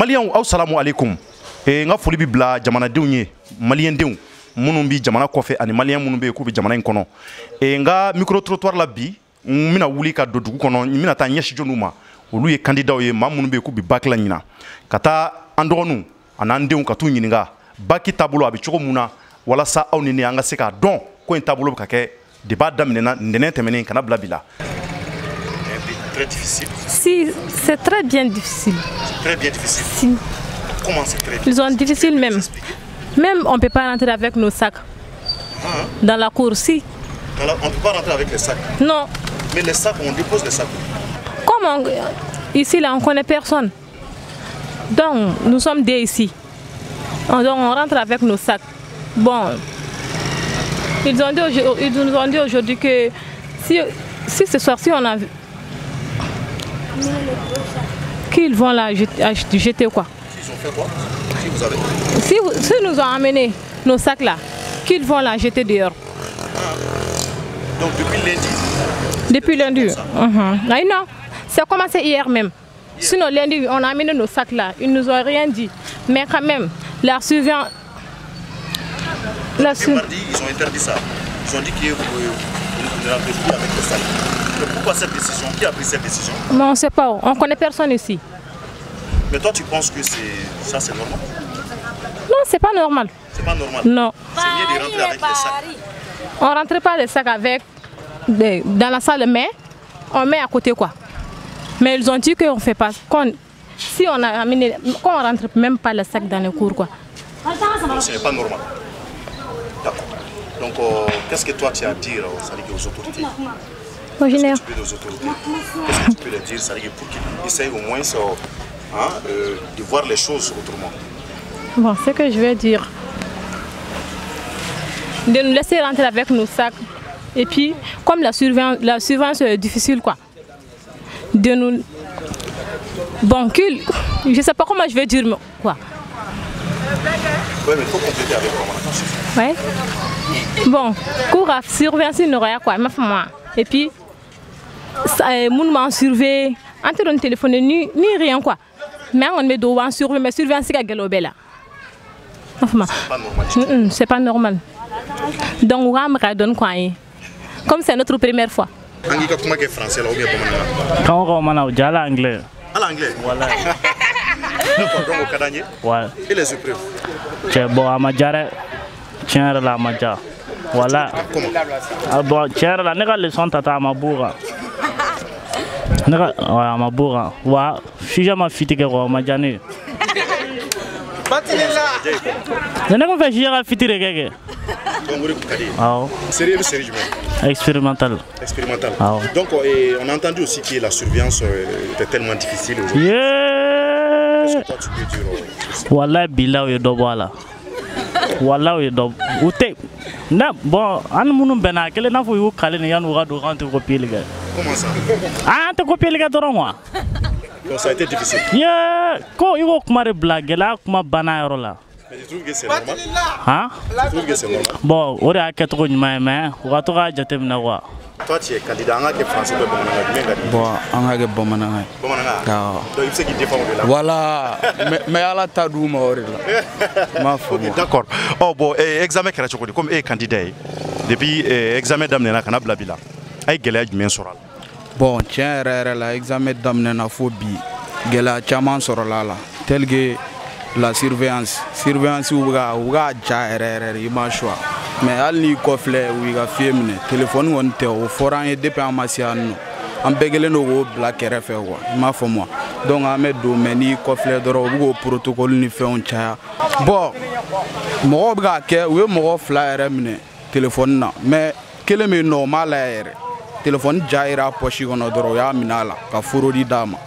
Maliens, assalamu alaikum. Nga foli bi bla jamana denw ye malien denw munun bi jamana kɔfɛ ani malien munun be ku bi jamana in kɔnɔ. Nga micro trottoir la bi mina wuli ka do dugu kɔnɔ mina ta ɲɛsi jonu ma olu ye candidat ye ma munun be ku bi bac la ɲina ka taa an dɔgɔnu anan denw ka t'u ɲininka bac taabolo a bi cogo mun na walasa aw ni ne an ka se k'a dɔn ko in taabolo bɛ ka kɛ débat daminɛna ntɛnɛn tɛmɛnen kana bila bi la. Très difficile. Si, c'est très bien difficile. Très bien difficile. Si. Comment c'est très difficile? Ils sont difficiles même. Même on ne peut pas rentrer avec nos sacs. Dans la cour, si. On ne peut pas rentrer avec les sacs. Non. Mais les sacs, on dépose les sacs. Comment? Ici, là, on ne connaît personne. Donc, nous sommes deux ici. Donc, on rentre avec nos sacs. Bon. Ils nous ont dit aujourd'hui que si ce soir, si on a vu qu'ils vont la jeter quoi. Ils ont fait quoi? Si vous avez... Si nous ont amené nos sacs là, qu'ils vont la jeter dehors. Donc depuis lundi? Depuis lundi. Non, c'est commencé hier même. Sinon lundi, on a amené nos sacs là, ils nous ont rien dit. Mais quand même, la surveillance... Mardi, ils ont interdit ça. Ils ont dit que vous ne rentrez plus avec les sacs. Mais pourquoi cette décision? Qui a pris cette décision? Mais on ne sait pas, on ne connaît personne ici. Mais toi tu penses que ça c'est normal? Non, c'est pas normal. C'est pas normal? Non. C'est mieux de rentrer avec les sacs. On ne rentre pas les sacs avec dans la salle, mais on met à côté quoi. Mais ils ont dit qu'on ne fait pas. Si on a amené, qu'on ne rentre même pas les sacs dans les cours quoi. Donc ce n'est pas normal. D'accord. Donc qu'est-ce que toi tu as à dire aux autorités? Qu'est-ce que tu peux aux autorités? Qu'est-ce que tu peux leur dire pour qu'ils essayent au moins de voir les choses autrement? Bon, ce que je vais dire, de nous laisser rentrer avec nos sacs. Et puis, comme la surveillance est difficile, quoi, de nous... Bon, je ne sais pas comment je vais dire, mais quoi. Oui, mais il faut compléter avec moi. Oui. Bon, cours à surveillance, il n'y aura quoi, ma femme. Et puis, mon m'a surveillé, entre le téléphone, ni rien, quoi. Mais on met devant surveiller, mais surveillance, c'est galobé là. C'est pas normal. C'est pas normal. Donc, on va me donner quoi. Comme c'est notre première fois. Angi ka kuma ke français là ou bien comment? Quand on mana ujala anglais. À l'anglais. Voilà. Donc au Kadanye. Ouais. Et les épreuves? C'est bon à Madjare. Tiens la Madja. Voilà. Comment? Ah bon, tiens la nega leçon tata amaboura. Nega ouais amaboura. Ouais. Si jamais fitike ko Madjane. Je n'ai pas fait chier à fitire quelque. Sérieux? Expérimental. Expérimental. Donc on a entendu aussi que la surveillance était tellement difficile aujourd'hui. Qu'est-ce que toi tu peux dire? Wallah billah yo do wala. Wallah yo do. Ute. Na bon, an munu bena kele na fo yo kale ne yanu ga do rentre copier les gars. Comment ça? Ah, te copier les gars do moi. Donc ça a été difficile. Ko yo kumare blague la kuma bana yoro la. Mais tu trouves que c'est normal? Hein? Tu trouves que c'est normal? Bon, on a quelque chose mais on va toi jeter mina wa. Toi tu es candidat en français de Bomananga. Bon, en a Bomananga. Bomananga. Donc il sait qu'il défend de là. Voilà. Mais à la tadou maori là. Ma foi. D'accord. Oh bon, examen kera chokodi comme candidat depuis examen d'amener kana blabila. Ay gela jumɛn sɔrɔ la? Bon, tiens la examen d'amener na phobie. Gela chaman sɔrɔ la tel que la surveillance ou ga ja il m'a choix. Mais ali kofle ou ga fiemne téléphone on te au foran et depuis en masiano en begele no go black rf quoi ma fo moi donc a me do meni kofle doro go protocole ni fait on cha bon mo ga ke we mo flyer mne téléphone na mais kele me normal air téléphone jaira pochi gono doro ya minala ka furodi dama.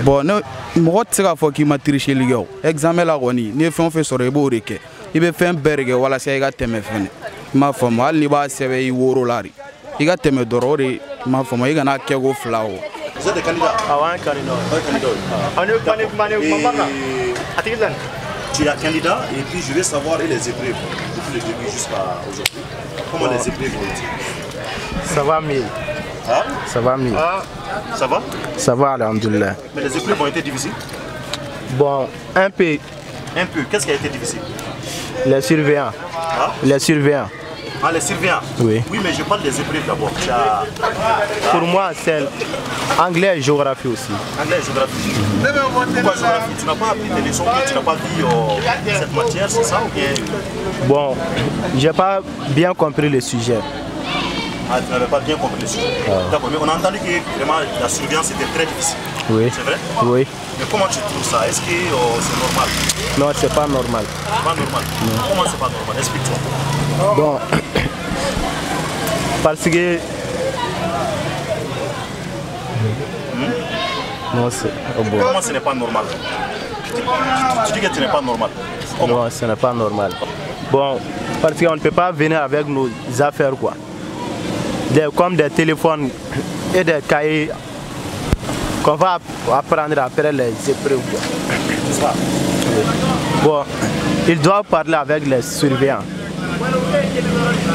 Bon, mo tsika fo ki ma tricher ligo examen la goni ni fait on fait sore bo reke ibe fen berge wala se ga teme fen ma fo mo ali ba sebe yi woro lari iga teme dorore ma fo mo iga na kego flawo. Vous êtes des candidats? Ah ouais, candidat. Tu es candidat et puis je vais savoir les épreuves depuis le début jusqu'à aujourd'hui. Comment les épreuves vont être? Ça va mieux. Hein? Ça va mieux. Ça va? Ça va, alhamdoulilah. Mais les épreuves ont été difficiles? Bon, un peu. Un peu. Qu'est-ce qui a été difficile? Les surveillants. Hein? Les surveillants. Ah, les surveillants? Oui. Oui, mais je parle des épreuves d'abord. Pour moi, c'est anglais et géographie aussi. Anglais et géographie. Pourquoi géographie? Tu n'as pas appris des leçons, tu n'as pas vu cette matière, c'est ça ou bien? Bon, j'ai pas bien compris le sujet. Ah, tu n'avais pas bien compris le sujet. D'accord, mais on a entendu que vraiment la surveillance était très difficile. Oui. C'est vrai? Oui. Mais comment tu trouves ça? Est-ce que c'est normal? Non, c'est pas normal. C'est pas normal? Non. Comment c'est pas normal? Explique-toi. Bon, parce que... Non, c'est... Oh bon. Comment ce n'est pas normal? Tu dis que ce n'est pas normal. Comment? Non, ce n'est pas normal. Bon, parce qu'on ne peut pas venir avec nos affaires, quoi. Comme des téléphones et des cahiers qu'on va apprendre après les épreuves. Bon, ils doivent parler avec les surveillants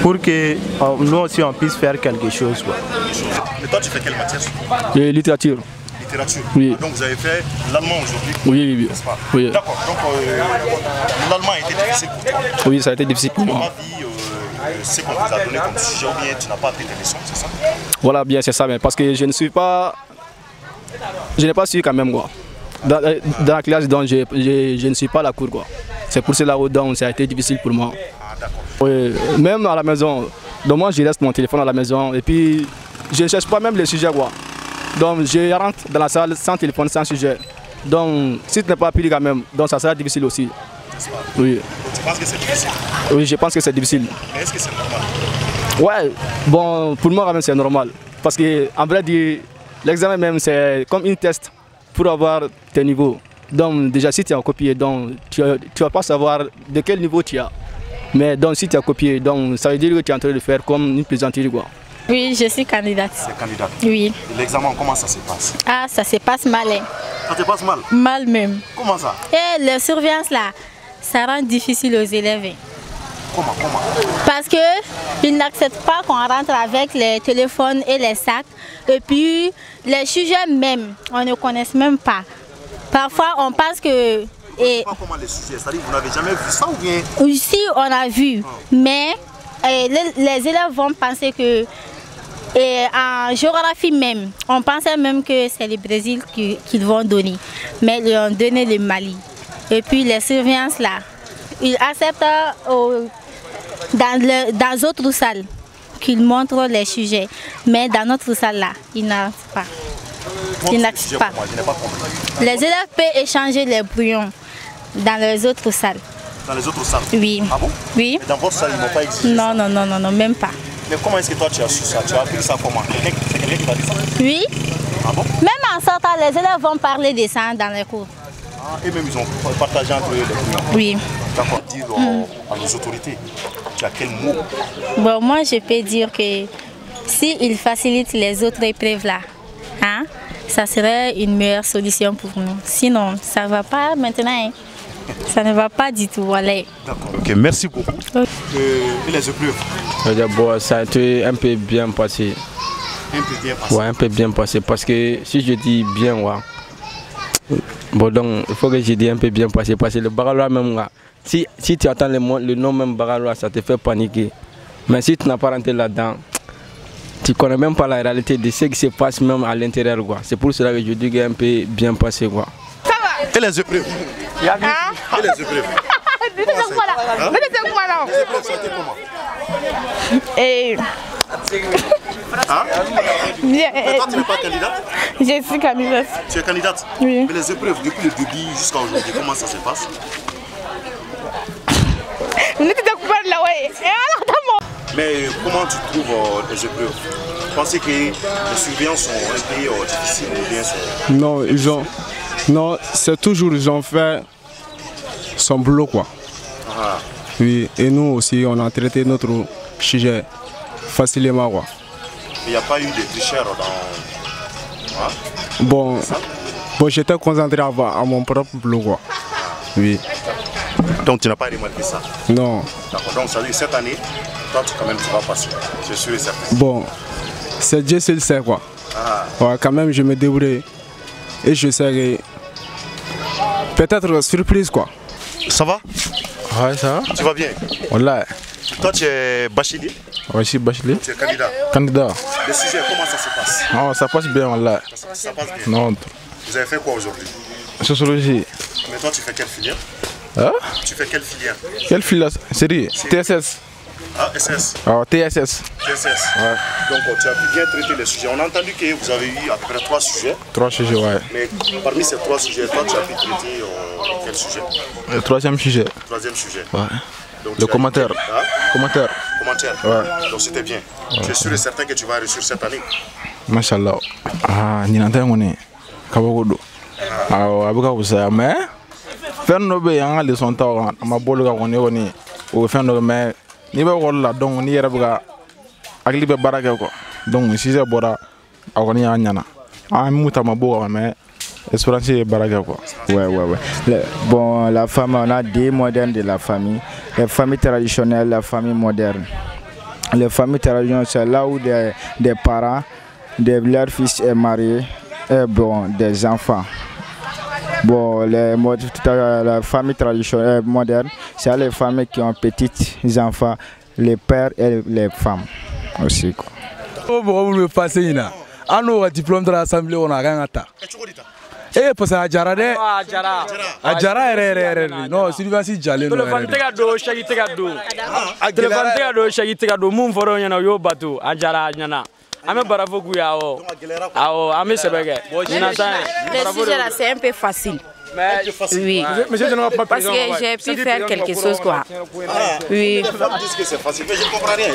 pour que nous aussi on puisse faire quelque chose. Quoi. Et toi, tu fais quelle matière? Littérature. Littérature. Oui. Donc vous avez fait l'allemand aujourd'hui? Oui, oui, n'est-ce pas? oui. D'accord. Donc l'allemand a été difficile pour toi? Oui, ça a été difficile pour moi. Ce qu'on vous a donné comme sujet ou bien tu n'as pas appris tes leçons, c'est ça? Voilà, bien, c'est ça, mais parce que je n'ai pas su quand même, quoi. Dans la classe, donc, je ne suis pas à la cour, quoi. C'est pour cela que ça a été difficile pour moi. Ah, d'accord. Oui, même à la maison, donc moi je reste mon téléphone à la maison et puis je ne cherche pas même les sujets, quoi. Donc je rentre dans la salle sans téléphone, sans sujet. Donc si tu n'es pas appris quand même, donc ça sera difficile aussi. Oui. Tu penses que c'est difficile? Oui, je pense que c'est difficile. Mais est-ce que c'est normal? Ouais, bon, pour moi quand même c'est normal. Parce que en vrai dire, l'examen même c'est comme une test pour avoir tes niveaux. Donc déjà si tu as copié, donc tu vas pas savoir de quel niveau tu as. Mais donc si tu as copié, donc ça veut dire que tu es en train de faire comme une plaisanterie, quoi. Oui, je suis candidate. Tu es candidate? Oui. L'examen, comment ça se passe? Ah, ça se passe mal. Hein. Ça te passe mal? Mal même. Comment ça? Et la surveillance là, ça rend difficile aux élèves. Comment? Parce qu'ils n'acceptent pas qu'on rentre avec les téléphones et les sacs. Et puis, les sujets même, on ne connaît même pas. Parfois, on pense que... Et... Comment les sujets? C'est-à-dire vous n'avez jamais vu ça ou bien? Ici, on a vu. Mais les élèves vont penser que... Et en géographie même, on pensait même que c'est le Brésil qu'ils vont donner. Mais ils ont donné le Mali. Et puis les surveillances là, ils acceptent dans d'autres salles qu'ils montrent les sujets. Mais dans notre salle là, ils n'acceptent pas. Ils n'acceptent pas. Les élèves peuvent échanger les brouillons dans les autres salles. Dans les autres salles? Oui. Ah bon? Oui. Et dans votre salle, ils n'ont pas exigé ça? Non, même pas. Mais comment est-ce que toi tu as su ça? Tu as appris ça comment? C'est quelqu'un qui t'a dit ça? Oui. Ah bon? Même en sortant, les élèves vont parler de ça dans les cours. Ah, et même ils ont partagé entre eux les brouillons? Oui. D'accord. Dire à nos autorités, tu as quel mot? Bon, moi je peux dire que s'ils facilitent les autres épreuves là, hein, ça serait une meilleure solution pour nous. Sinon, ça ne va pas maintenant. Hein. Ça ne va pas du tout, voilà. D'accord, ok, merci beaucoup. Et les épreuves? Bon, ça a été un peu bien passé. Un peu bien passé? Ouais, un peu bien passé. Parce que si je dis bien, ouais. Bon, donc il faut que je dise un peu bien passé. Parce que le Bagalois même, ouais, si tu attends le nom même Bagalois, ça te fait paniquer. Mais si tu n'as pas rentré là-dedans, tu ne connais même pas la réalité de ce qui se passe même à l'intérieur. C'est pour cela que je dis qu'il est un peu bien passé. Quoi. Et les épreuves? Et les épreuves? Les épreuves comment? Et... Hein? Bien, mais toi tu n'es pas candidate? Je suis candidate. Tu es candidate? Oui. Mais les épreuves depuis le début jusqu'à aujourd'hui, comment ça se passe? Mais comment tu trouves les épreuves? Tu penses que les surveillants sont un peu difficiles ou bien sont... Non, non, c'est toujours ils ont fait son boulot, quoi. Ah. Oui, et nous aussi on a traité notre sujet facilement, quoi. Il n'y a pas eu de tricheurs dans... Hein? Bon, j'étais concentré à mon propre boulot, quoi. Oui. Donc tu n'as pas remarqué ça? Non. D'accord, donc ça veut dire cette année, toi quand même tu vas passer, c'est sûr et certain. Bon, c'est Dieu seul sait, quoi. Ah. Ouais, quand même je me débrouille et je sais que Peut-être surprise quoi. Ça va? Ouais, ça va. Tu vas bien? Wallah. Toi, tu es bachelier? Ouais, je suis bachelier. Tu es candidat? Candidat. Le sujet, comment ça se passe? Oh, ça passe bien, wallah. Ça passe bien? Non. Vous avez fait quoi aujourd'hui? Sociologie. Mais toi, tu fais quelle filière? Hein? Tu fais quelle filière? Quelle filière? Série TSS. Ah, SS. Oh, TSS. TSS. Ouais. Donc, tu as bien traité les sujets. On a entendu que vous avez eu à peu près 3 sujets. 3 sujets, ouais. Mais parmi ces 3 sujets, toi, tu as pu traiter quel sujet? Le 3e sujet. 3e sujet. Ouais. Donc, le commentaire. Hein? Commentaire. Commentaire. Ouais. Donc, c'était bien. Ouais. Tu es sûr et certain que tu vas réussir cette année? Mashallah. Ah, ni nante ngone. Kabagodo. Ah, abuka usa mais fenno be yanga le son taw ma bolu ga woni o fenno mais ni be wala donc ni yera buga agli be barake ko donc si je bora awoni nyana a muta ma bo mais espérance barake ko. Ouais. Bon, la famille, on a des modernes de la famille, les familles traditionnelles, la famille moderne. Les familles traditionnelles, c'est là où des parents, leur fils est marié, et bon, des enfants. Bon, la famille traditionnelle moderne, c'est les familles qui ont petits enfants, les pères et les femmes aussi. Bon, vous passez là. On a un diplôme de l'Assemblée, on a un ta. Eh, parce que Adjara de. Adjara est non, Sylvain si Jalé. Téléphone tegado, shagi tegado. Téléphone tegado, shagi tegado. Mun foro nyana yo batu. Adjara nyana. Ame barafo kuyao. Awo, ame sebege. Le sujet là, c'est un peu facile. Oui, parce que j'ai pu faire quelque chose quoi. Oui. C'est facile, mais je ne comprends rien.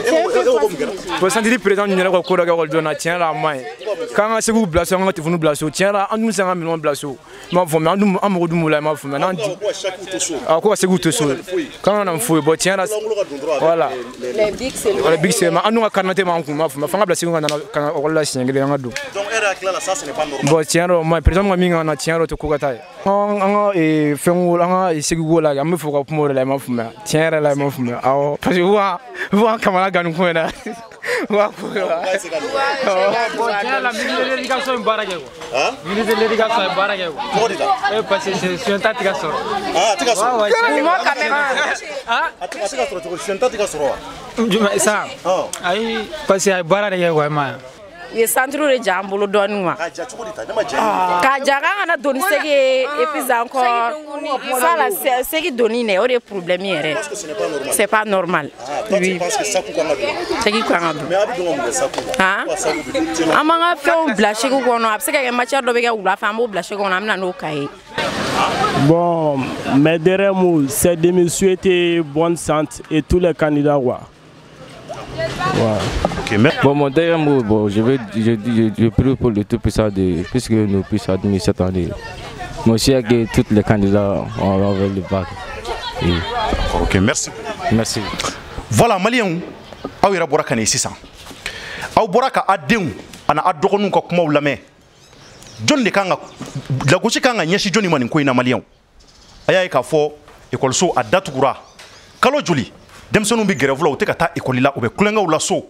Pour sentir le président du Nigeria ko daga wol dona tien la mai. Quand on se vous place, on te vous place tien la on nous 50 millions place. Ma fo me on amour du moula ma fo me nan di. Ah quoi c'est goût so. Quand on en fou bo tien la. Voilà. Les big c'est ma anu ka kanate ma ma fo me fanga place ngana kan wala singere ngado. Donc era clair ça ce n'est pas normal. Bo tien ro ma président mi ngana tien ro to ko gata. Anga e fengo anga e segu la am fo ko mo la ma fo me. Tien la ma fo me. Ah parce que wa kamala ganu ko na. Wa ko. La ministre de l'éducation est barrage quoi. Hein? Ministre de l'éducation est barrage quoi. Parce que c'est un tati gasoro. Ah, tati gasoro. Moi quand même. Ah, tati gasoro, c'est un tati gasoro. Ça. Ai parce que barrage quoi ma. Ye centre de jambolo donuma. Ka jaga na doni segi et puis encore ça là c'est qui doni ne aurait problème hier. C'est pas normal. Oui. C'est qui quoi ngado. Ah. Amanga fe on blache ko kono abse ka match do be ka ula fa mo blache ko amna no kai. Bon, mes derniers mots, c'est de me souhaiter bonne santé et tous les candidats. Ouais. Bon, mon dernier mot, bon, je prie pour le Tout-Puissant puisque nous puissions admettre cette année. Mais aussi que tous les candidats ont enlevé le bac. Ok, merci. Merci. Voilà, Malien, aw yɛrɛ bɔra ka nin sisan. Aw bɔra ka a denw ani a dɔgɔninw ka kumaw lamɛn. Jɔn de kan ka lagosi kan ka ɲɛsin jɔn ma nin ko in na Malien? A y'a ye k'a fɔ ekɔliso a datugura kalo joli denmisɛnninw bɛ grève la u tɛ ka taa ekɔli la u bɛ kulonkɛw la so.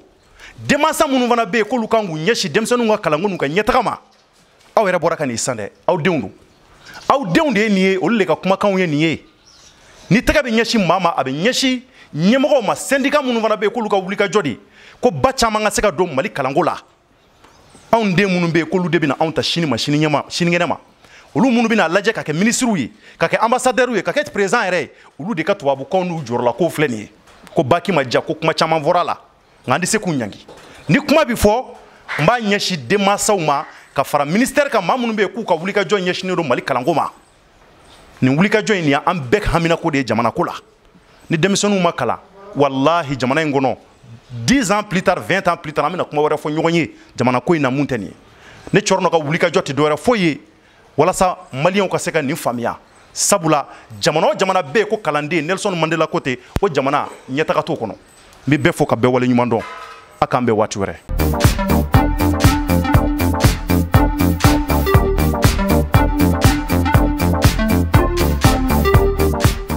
Denmansa minnu fana bɛ yen k'olu kan k'u ɲɛsin denmisɛnninw ka kalanko n'u ka ɲɛtaga ma. Aw yɛrɛ bɔra ka nin sisan dɛ, aw denw don. Aw denw de ye nin ye, olu de ka kumakanw ye nin ye. Ni tɛgɛ bɛ ɲɛsin maa ma a bɛ ɲɛsin ɲɛmɔgɔw ma syndicat minnu fana bɛ yen k'olu ka wulikajɔ de ko ba caman ka se ka don Mali kalanko la. Anw den minnu bɛ yen k'olu de bɛna anw ta sini ma sinikɛnɛ ma. Olu minnu bɛna lajɛ ka kɛ ministres ye, ka kɛ ambassadeurs ye, ka kɛ président yɛrɛ ye, olu de ka tubabukanw n'u jɔrɔla k'o filɛ nin ye. Ko baki ma diya ko kuma caman fɔra la. Nka an tɛ se k'u ɲangi. Ni kuma bɛ fɔ n b'a ɲɛsin denmansaw ma ka fara ministère kan maa minnu bɛ yen k'u ka wulikajɔ ɲɛsinnen don Mali kalanko ma. Nin wulikajɔ in nin ye an bɛɛ ka haminako de ye jamana ko la. Ni denmisɛnninw ma kalan wallahi jamana in kɔnɔ 10 ans plus tard 20 ans plus tard an bɛna kuma wɛrɛ fɔ ɲɔgɔn ye jamana ko in na mun tɛ nin ye. Ne cɔrɔnɔ ka wulikajɔ tɛ dɔwɛrɛ foyi ye walasa maliyɛnw ka se ka nin faamuya. Sabula jamana o jamana bɛ yen ko kalanden Nelson Mandela ko ten o jamana ɲɛtaga t'o kɔnɔ. N bɛ bɛɛ fo ka bɛɛ waleɲuman dɔn. A k'an bɛn waati wɛrɛ.